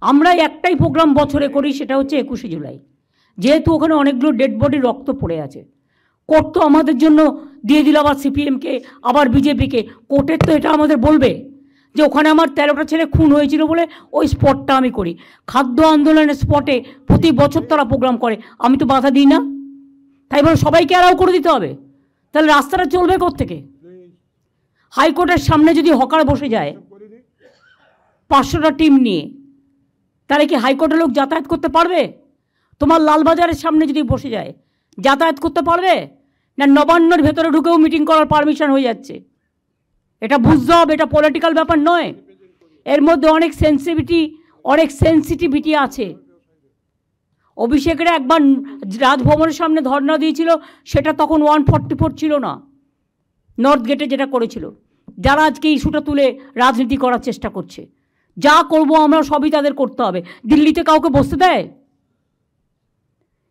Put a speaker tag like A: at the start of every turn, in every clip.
A: আমরা একটাই প্রোগ্রাম বছরে করি, সেটা হচ্ছে 21শে জুলাই। যেহেতু ওখানে অনেকগুলো ডেড বডি রক্ত পড়ে আছে, কোর্ট তো আমাদের জন্য দিয়ে দিল আবার সিপিএমকে, আবার বিজেপিকে। কোর্টের তো এটা আমাদের বলবে যে ওখানে আমার 13টা ছেলে খুন হয়েছিল বলে ওই স্পটটা আমি করি। খাদ্য আন্দোলনের স্পটে প্রতি বছর তারা প্রোগ্রাম করে, আমি তো বাধা দিই না। তাই বলে সবাইকে অ্যালাউ করে দিতে হবে? তাহলে রাস্তাটা চলবে কোত্থেকে? হাইকোর্টের সামনে যদি হকার বসে যায় 500টা টিম নিয়ে, তাহলে কি হাইকোর্টের লোক যাতায়াত করতে পারবে? তোমার লালবাজারের সামনে যদি বসে যায় যাতায়াত করতে পারবে না? নবান্নর ভেতরে ঢুকেও মিটিং করার পারমিশন হয়ে যাচ্ছে। এটা বুঝতে হবে, এটা পলিটিক্যাল ব্যাপার নয়। এর মধ্যে অনেক সেন্সিটিভিটি আছে। অভিষেকের একবার রাজভবনের সামনে ধর্ণা দিয়েছিল, সেটা তখন 144 ছিল না, নর্থ গেটে যেটা করেছিল। যারা আজকে ইস্যুটা তুলে রাজনীতি করার চেষ্টা করছে, যা করব আমরা সবই তাদের করতে হবে। দিল্লিতে কাউকে বসতে দেয়?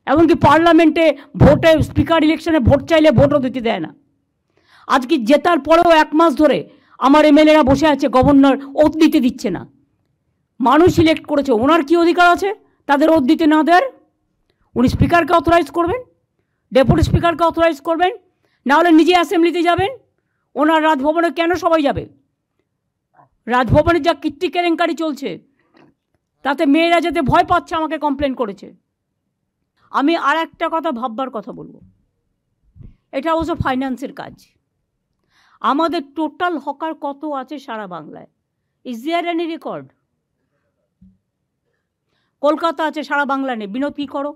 A: এমনকি পার্লামেন্টে ভোটে, স্পিকার ইলেকশনে ভোট চাইলে ভোটও দিতে দেয় না। আজকে জেতার পরেও 1 মাস ধরে আমার এমএলএরা বসে আছে, গভর্নর ওথ দিতে দিচ্ছে না। মানুষ সিলেক্ট করেছে, ওনার কি অধিকার আছে তাদের ওথ দিতে না দেওয়ার? উনি স্পিকারকে অথরাইজ করবেন, ডেপুটি স্পিকারকে অথরাইজ করবেন, না হলে নিজে অ্যাসেম্বলিতে যাবেন। ওনার রাজভবনে কেন সবাই যাবে? রাজভবনে যা কীর্তি কেলেঙ্কারি চলছে, তাতে মেয়েরা যেতে ভয় পাচ্ছে, আমাকে কমপ্লেন করেছে। আমি আর একটা কথা ভাববার কথা বলবো, এটা অবশ্য ফাইন্যান্সের কাজ। আমাদের টোটাল হকার কত আছে সারা বাংলায়? Is there any record? Kolkata আছে, সারা বাংলা নেই। বিনোদ কী করো?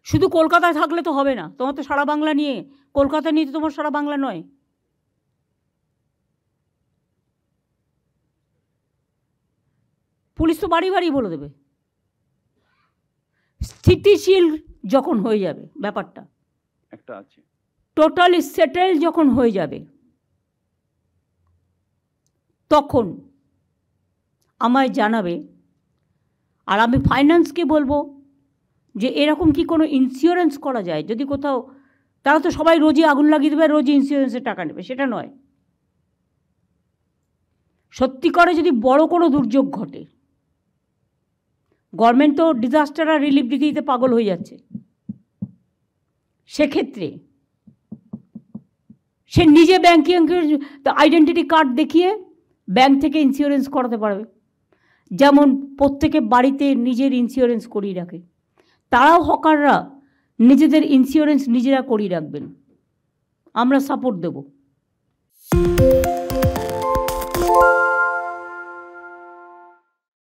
A: শুধু কলকাতায় থাকলে তো হবে না, তোমার তো সারা বাংলা নিয়ে, কলকাতা নিয়ে তো তোমার সারা বাংলা নয়। পুলিশ তো বাড়ি বাড়ি বলে দেবে। স্থিতিশীল যখন হয়ে যাবে ব্যাপারটা,
B: একটা আছে
A: টোটালি সেটেল যখন হয়ে যাবে, তখন আমায় জানাবে। আর আমি ফাইন্যান্সকে বলবো যে এরকম কি কোনো ইন্স্যুরেন্স করা যায়? যদি কোথাও, তারা তো সবাই রোজই আগুন লাগিয়ে দেবে, রোজই ইন্স্যুরেন্সের টাকা নেবে, সেটা নয়। সত্যি করে যদি বড় কোনো দুর্যোগ ঘটে, গভর্নমেন্ট তো ডিজাস্টার আর রিলিফ দিতে দিতে পাগল হয়ে যাচ্ছে, সেক্ষেত্রে সে নিজে ব্যাংকিং আইডেন্টিটি কার্ড দেখিয়ে ব্যাংক থেকে ইন্স্যুরেন্স করাতে পারবে। যেমন প্রত্যেকে বাড়িতে নিজের ইন্স্যুরেন্স করিয়ে রাখে, তারাও হকাররা নিজেদের ইন্স্যুরেন্স নিজেরা করিয়ে রাখবেন। আমরা সাপোর্ট দেব।